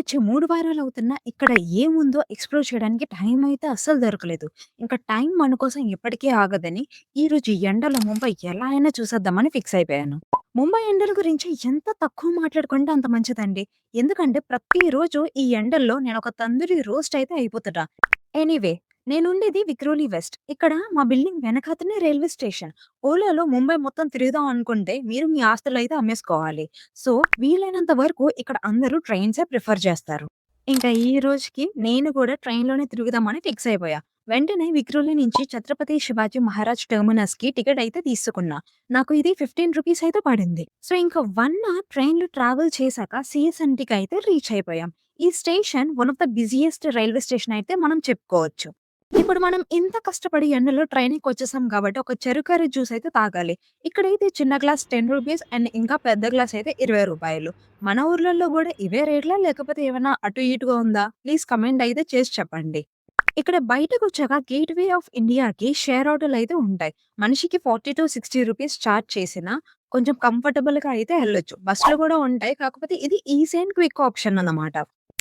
వచ్చి 3 వారాలవుతున్నా ఇక్కడ ఏముందో ఎక్స్‌ప్లోర్ చేయడానికి టైం అయితే అస్సలు దొరకలేదు. ఇంకా టైం మన కోసం ఎప్పటికీ ఆగదని ఈరోజు ఈ ఎండలో ముంబై ఎలా అయినా చూసేద్దామని ఫిక్స్ అయిపోయాను. ముంబై ఎండల గురించి ఎంత తక్కువ మాట్లాడుకుంటే అంత మంచిదండి. ఎందుకంటే ప్రతిరోజు ఈ ఎండల్లో నేనొక తందూరి రోస్ట్ అయితే అయిపోతున్నా. ఎనీవే నేనుండేది విక్రోలి వెస్ట్. ఇక్కడ మా బిల్డింగ్ వెనకాతలనే రైల్వే స్టేషన్. ఓలాలో ముంబై మొత్తం తిరుగుదాం అనుకుంటే మీరు మీ ఆస్తులైతే అమ్మేసుకోవాలి. సో, వీలైనంత వరకు ఇక్కడ అందరూ ట్రైన్సే ప్రిఫర్ చేస్తారు. ఇంకా ఈ రోజుకి నేను కూడా ట్రైన్‌లోనే తిరుగుదామని ఫిక్స్ అయిపోయా. వెంటనే విక్రోలి నుంచి ఛత్రపతి శివాజీ మహారాజ్ టెర్మినస్‌కి టికెట్ అయితే తీసుకున్నా. నాకు ఇది ₹15 అయితే పడింది. సో, ఇంకా 1 అవర్ ట్రైన్‌లో ట్రావెల్ చేశాక సీఎస్ఎంటీకి అయితే రీచ్ అయిపోయాం. ఈ station one of the busiest railway station అయితే మనం చెప్పుకోవచ్చు. ఇప్పుడు మనం ఇంత కష్టపడి ఎండలో ట్రైన్‌కొచ్చేసాం కాబట్టి ఒక చెరుకరి జ్యూస్ అయితే తాగాలి. ఇక్కడైతే చిన్న గ్లాస్ ₹10 అండ్ ఇంకా పెద్ద గ్లాస్ అయితే ₹20. మన ఊర్లలో గూడా ఇవే రేట్లా? లేకపోతే ఏమన్నా అటు ఇటుగా ఉందా? ప్లీజ్ కమెంట్ అయితే చేసి చెప్పండి. ఇక్కడ బయటకొచ్చాక గేట్‌వే ఆఫ్ ఇండియాకి షేర్ ఆటోలయితే ఉంటాయి. మనిషికి ₹40-60 చార్జ్ చేసినా కొంచెం కంఫర్టబుల్‌గా అయితే ఎళ్ళొచ్చు. బస్సులు గూడా ఉంటాయి. కాకపోతే ఇది ఈజీ అండ్ క్విక్ ఆప్షన్ అన్నమాట.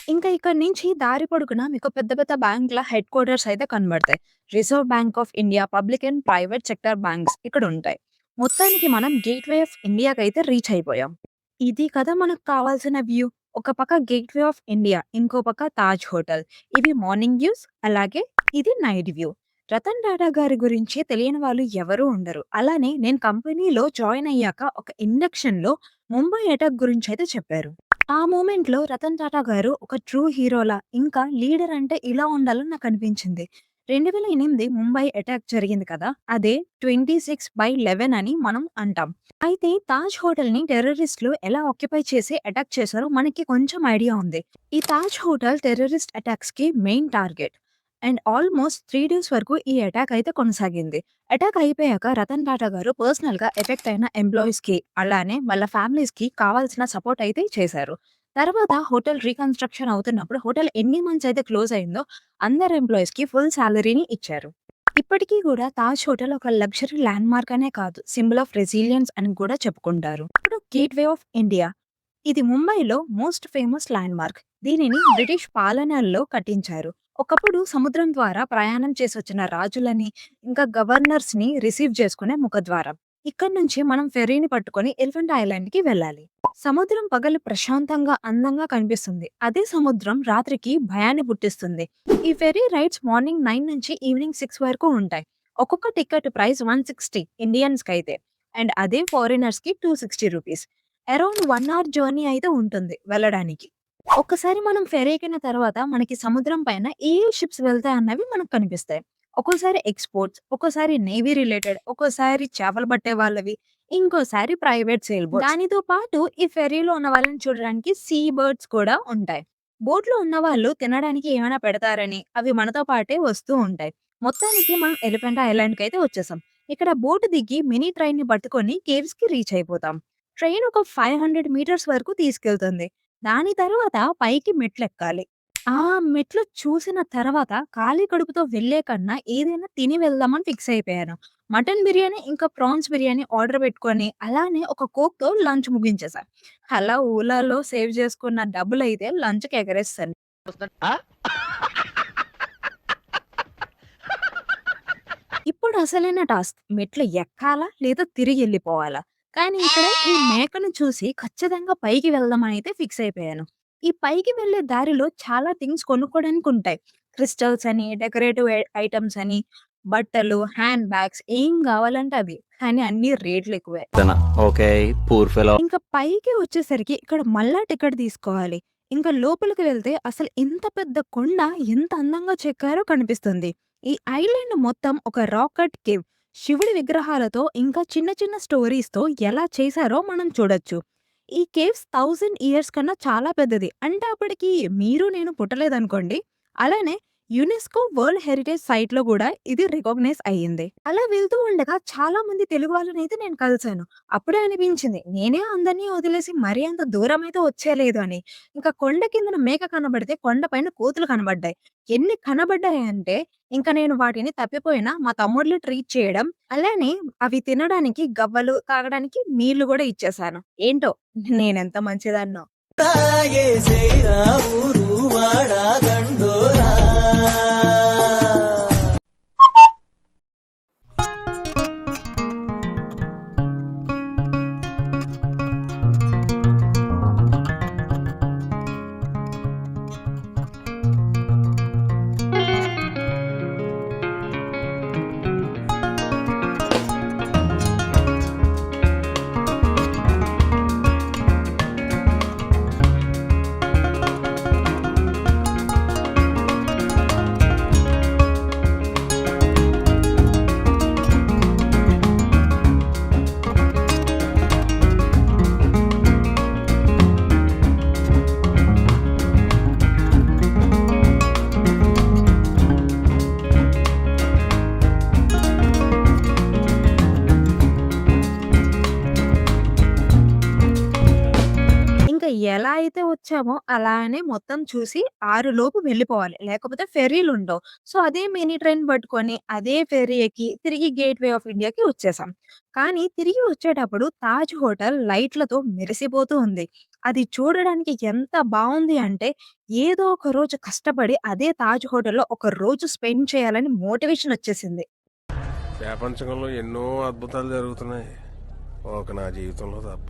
ఇంకా ఇక్కడి నుంచి దారి పొడుగునా మీకు పెద్ద పెద్ద బ్యాంక్‌ల హెడ్ క్వార్టర్స్ అయితే కనబడతాయి. Reserve bank of India, public and private sector banks ఇక్కడుంటాయి. మొత్తానికి మనం గేట్‌వే ఆఫ్ ఇండియాకయితే రీచ్ అయిపోయాం. ఇది కదా మనకు కావాల్సిన వ్యూ. ఒక పక్క గేట్‌వే ఆఫ్ ఇండియా, ఇంకో పక్క తాజ్ హోటల్. ఇవి మార్నింగ్ వ్యూస్, అలాగే ఇది నైట్ వ్యూ. రతన్ టాటా గారి గురించి తెలియని వాళ్ళు ఎవరూ ఉండరు. అలానే నేను కంపెనీలో జాయిన్ అయ్యాక ఒక ఇండక్షన్‌లో ముంబై అటాక్ గురించయితే చెప్పారు. ఆ మూమెంట్‌లో రతన్ టాటా గారు ఒక ట్రూ హీరోలా, ఇంకా లీడర్ అంటే ఇలా ఉండాలని నాకనిపించింది. 2008 ముంబై అటాక్ జరిగింది కదా! అదే 26/11 అని మనం అంటాం. అయితే తాజ్ హోటల్‌ని టెర్రరిస్ట్‌లు ఎలా ఆక్యుపై చేసి అటాక్ చేశారో మనకి కొంచెం ఐడియా ఉంది. ఈ తాజ్ హోటల్ టెర్రరిస్ట్ అటాక్స్‌కి main target. And almost 3 days వరకు ఈ అటాక్ అయితే కొనసాగింది. అటాక్ అయిపోయాక రతన్ టాటా గారు పర్సనల్‌గా ఎఫెక్ట్ అయిన ఎంప్లాయీస్‌కి, అలానే వాళ్ళ ఫ్యామిలీస్‌కి కావాల్సిన సపోర్ట్ అయితే చేశారు. తర్వాత హోటల్ రీకన్‌స్ట్రక్షన్ అవుతున్నప్పుడు హోటల్ ఎన్ని మంత్స్ అయితే క్లోజ్ అయిందో అందరు ఎంప్లాయీస్‌కి ఫుల్ సాలరీని ఇచ్చారు. ఇప్పటికీ గూడా తాజ్ హోటల్ ఒక లగ్జరీ ల్యాండ్‌మార్క్ అనే కాదు, సింబల్ ఆఫ్ రెసిలియన్స్ అని కూడా చెప్పుకుంటారు. ఇప్పుడు గేట్‌వే ఆఫ్ ఇండియా. ఇది ముంబైలో మోస్ట్ ఫేమస్ ల్యాండ్‌మార్క్. దీనిని బ్రిటిష్ పాలనల్లో కట్టించారు. ఒకప్పుడు సముద్రం ద్వారా ప్రయాణం చేసొచ్చిన రాజులని, ఇంకా గవర్నర్స్‌ని రిసీవ్ చేసుకునే ముఖద్వారం. ఇక్కడి నుంచి మనం ఫెర్రీని పట్టుకొని ఎలిఫెంట్ ఐలాండ్‌కి వెళ్ళాలి. సముద్రం పగలు ప్రశాంతంగా, అందంగా కనిపిస్తుంది. అదే సముద్రం రాత్రికి భయాన్ని పుట్టిస్తుంది. ఈ ఫెర్రీ రైడ్స్ మార్నింగ్ 9 నుంచి ఈవినింగ్ 6 వరకు ఉంటాయి. ఒక్కొక్క టికెట్ ప్రైస్ 160 ఇండియన్స్‌కైతే. అండ్ అదే ఫారినర్స్‌కి ₹260. అరౌండ్ 1 అవర్ జర్నీ అయితే ఉంటుంది వెళ్ళడానికి. ఒక్కసారి మనం ఫెర్రెక్కిన తర్వాత మనకి సముద్రం పైన ఏ షిప్స్ వెళ్తాయన్నవి మనకు కనిపిస్తాయి. ఒక్కోసారి ఎక్స్‌పోర్ట్స్, ఒక్కోసారి నేవీ రిలేటెడ్, ఒక్కోసారి చేపలు పట్టే వాళ్ళవి, ఇంకోసారి ప్రైవేట్ సేల్ బోట్స్. దానితో పాటు ఈ ఫెర్రీలో ఉన్న వాళ్ళని చూడడానికి సీ బర్డ్స్ కూడా ఉంటాయి. బోట్‌లో ఉన్నవాళ్ళు తినడానికి ఏమైనా పెడతారని అవి మనతో పాటే వస్తూ ఉంటాయి. మొత్తానికి మనం ఎలిఫెంటా ఐలాండ్‌కైతే వచ్చేసాం. ఇక్కడ బోట్ దిగి మినీ ట్రైన్‌ని పట్టుకొని కేవ్స్‌కి రీచ్ అయిపోతాం. ట్రైన్ ఒక 500 మీటర్స్ వరకు తీసుకెళ్తుంది. దాని తర్వాత పైకి మెట్లెక్కాలి. ఆ మెట్లు చూసిన తర్వాత ఖాళీ కడుపుతో వెళ్ళే కన్నా ఏదైనా తిని వెళ్దామని ఫిక్స్ అయిపోయాను. మటన్ బిర్యానీ, ఇంకా ప్రాన్స్ బిర్యానీ ఆర్డర్ పెట్టుకొని అలానే ఒక కోక్‌తో లంచ్ ముగించేసా. అలా ఓలాలో సేవ్ చేసుకున్న డబ్బులైతే లంచ్‌కి ఎగరేసాను. ఆ! ఇప్పుడు అసలైన టాస్క్ మెట్లు ఎక్కాలా? లేదా తిరిగెళ్ళిపోవాలా? కానీ ఇక్కడ ఈ మేకను చూసి ఖచ్చితంగా పైకి వెళ్దామని అయితే ఫిక్స్ అయిపోయాను. ఈ పైకి వెళ్ళే దారిలో చాలా థింగ్స్ కొనుక్కోవడానికి ఉంటాయి. క్రిస్టల్స్ అని, డెకరేటివ్ ఐటెమ్స్ అని, బట్టలు, హ్యాండ్ బ్యాగ్స్ ఏం కావాలంటే అవి. కానీ అన్నీ రేట్లు ఎక్కువే. తన ఓకే. Poor fellow. ఇంకా పైకి వచ్చేసరికి ఇక్కడ మళ్ళా టికెట్ తీసుకోవాలి. ఇంకా లోపలికి వెళ్తే అసలు ఇంత పెద్ద కొండ ఎంత అందంగా చెక్కారో కనిపిస్తుంది. ఈ ఐలాండ్ మొత్తం ఒక రాక్ కట్ కేవ్. శివుడి విగ్రహాలతో ఇంకా చిన్న చిన్న స్టోరీస్‌తో ఎలా చేశారో మనం చూడొచ్చు. ఈ కేవ్స్ 1000 ఇయర్స్ కన్నా చాలా పెద్దది. అంటే అప్పటికి మీరు నేను పుట్టలేదనుకోండి. అలానే యునెస్కో వరల్డ్ హెరిటేజ్ సైట్‌లో గూడా ఇది రికాగ్నైజ్ అయ్యింది. అలా వెళ్తూ ఉండగా చాలా మంది తెలుగు వాళ్ళనైతే నేను కలిసాను. అప్పుడే అనిపించింది. నేనే అందరిని వదిలేసి మరీ అంత దూరమైతే వచ్చేయలేదు అని. ఇంకా కొండ కిందన మేక కనబడితే కొండ పైన కోతులు కనబడ్డాయి. ఎన్ని కనబడ్డాయంటే ఇంక నేను వాటిని తప్పిపోయినా మా తమ్ముడ్లు ట్రీట్ చేయడం, అలానే అవి తినడానికి గవ్వలు, తాగడానికి నీళ్లు గూడా ఇచ్చేసాను. ఏంటో నేనెంత మంచిదాన్నో. తాగేసేరా ఊరు వాడా దండోరా. ఇంకా ఎలా అయితే వచ్చామో అలానే మొత్తం చూసి 6 లోపు వెళ్ళిపోవాలి. లేకపోతే ఫెర్రీలుండవు. సో, అదే మినీ ట్రైన్ పట్టుకొని, అదే ఫెర్రీ ఎక్కి తిరిగి గేట్‌వే ఆఫ్ ఇండియాకి వచ్చేసాం. కానీ తిరిగి వచ్చేటప్పుడు తాజ్ హోటల్ లైట్‌లతో మెరిసిపోతూ ఉంది. అది చూడడానికి ఎంత బావుంది అంటే, ఏదో ఒక రోజు కష్టపడి అదే తాజ్ హోటల్‌లో ఒక రోజు స్పెండ్ చేయాలని మోటివేషన్ వచ్చేసింది. ప్రపంచంలో ఎన్నో అద్భుతాలు జరుగుతున్నాయి, ఒక నా జీవితంలో తప్ప.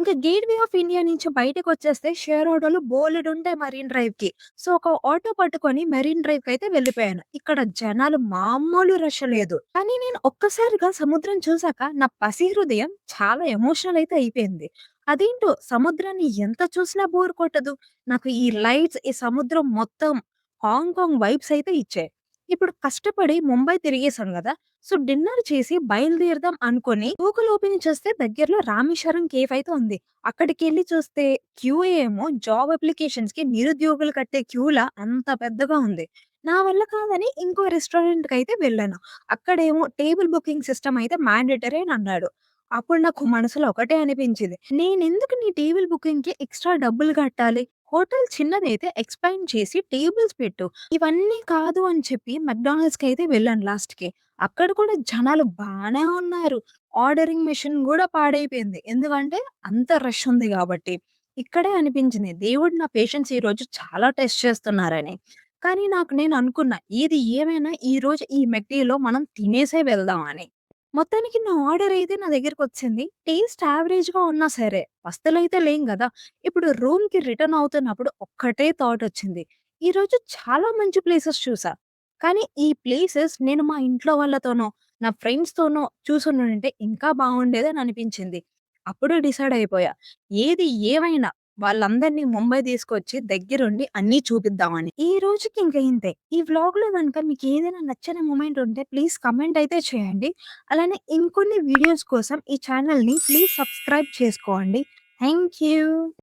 ఇంకా గేట్‌వే ఆఫ్ ఇండియా నుంచి బయటకొచ్చేస్తే షేర్ ఆటోలు బోలెడుంటాయి మరీన్ డ్రైవ్‌కి. సో, ఒక ఆటో పట్టుకొని మెరీన్ డ్రైవ్‌కయితే వెళ్ళిపోయాను. ఇక్కడ జనాలు మామూలు రష్ లేదు. కానీ నేను ఒక్కసారిగా సముద్రం చూసాక నా పసి హృదయం చాలా ఎమోషనల్ అయితే అయిపోయింది. అదేంటో సముద్రాన్ని ఎంత చూసినా బోర్ కొట్టదు. నాకు ఈ లైట్స్, ఈ సముద్రం మొత్తం హాంకాంగ్ వైబ్స్ అయితే ఇచ్చాయి. ఇప్పుడు కష్టపడి ముంబై తిరిగేసాం గదా! సో, డిన్నర్ చేసి బయలుదేరదాం అనుకోని గూగుల్ ఓపెన్ చేస్తే దగ్గరలో రామేశ్వరం కేఫ్ అయితే ఉంది. అక్కడికెళ్లి చూస్తే క్యూ ఏమో జాబ్ అప్లికేషన్స్‌కి నిరుద్యోగులు కట్టే క్యూలా అంత పెద్దగా ఉంది. నా వల్ల కాదని ఇంకో రెస్టారెంట్‌కయితే వెళ్ళాను. అక్కడేమో టేబుల్ బుకింగ్ సిస్టమ్ అయితే మ్యాండేటరీ అని అన్నాడు. అప్పుడు నాకు మనసులో ఒకటే అనిపించింది. నేనెందుకు నీ టేబుల్ బుకింగ్‌కి ఎక్స్‌ట్రా డబ్బులు కట్టాలి? హోటల్ చిన్నదైతే ఎక్స్‌పాండ్ చేసి టేబుల్స్ పెట్టు. ఇవన్నీ కాదు అని చెప్పి మెక్‌డానల్డ్స్‌కయితే వెళ్ళాను లాస్ట్‌కి. అక్కడ కూడా జనాలు బానే ఉన్నారు. ఆర్డరింగ్ మెషిన్ గూడా పాడైపోయింది. ఎందుకంటే అంత రష్ ఉంది గాబట్టి. ఇక్కడే అనిపించింది దేవుడు నా పేషెన్స్ ఈరోజు చాలా టెస్ట్ చేస్తున్నారని. కానీ నాకు నేను అనుకున్నా ఏది ఏమైనా ఈరోజు ఈ మెక్‌డీలో మనం తినేసే వెళ్దాం అని. మొత్తానికి నా ఆర్డర్ అయితే నా దగ్గరకొచ్చింది. టేస్ట్ యావరేజ్‌గా ఉన్నా సరే, పస్తులైతే లేం గదా! ఇప్పుడు రూమ్‌కి రిటర్న్ అవుతున్నప్పుడు ఒక్కటే థాట్ వచ్చింది. ఈరోజు చాలా మంచి ప్లేసెస్ చూసా. కానీ ఈ ప్లేసెస్ నేను మా ఇంట్లో వాళ్ళతోనో, నా ఫ్రెండ్స్‌తోనో చూసుండుంటే ఇంకా బావుండేదని అనిపించింది. అప్పుడు డిసైడ్ అయిపోయా. ఏది ఏమైనా వాళ్ళందరిని ముంబై తీసుకొచ్చి దగ్గరుండి అన్నీ చూపిద్దామని. ఈ రోజుకి ఇంక ఇంతే. ఈ వ్లాగ్‌లో గనుక మీకేదైనా నచ్చని మొమెంట్ ఉంటే ప్లీజ్ కమెంట్ అయితే చేయండి. అలానే ఇంకొన్ని వీడియోస్ కోసం ఈ ఛానెల్‌ని ప్లీజ్ సబ్స్క్రైబ్ చేసుకోండి. Thank you.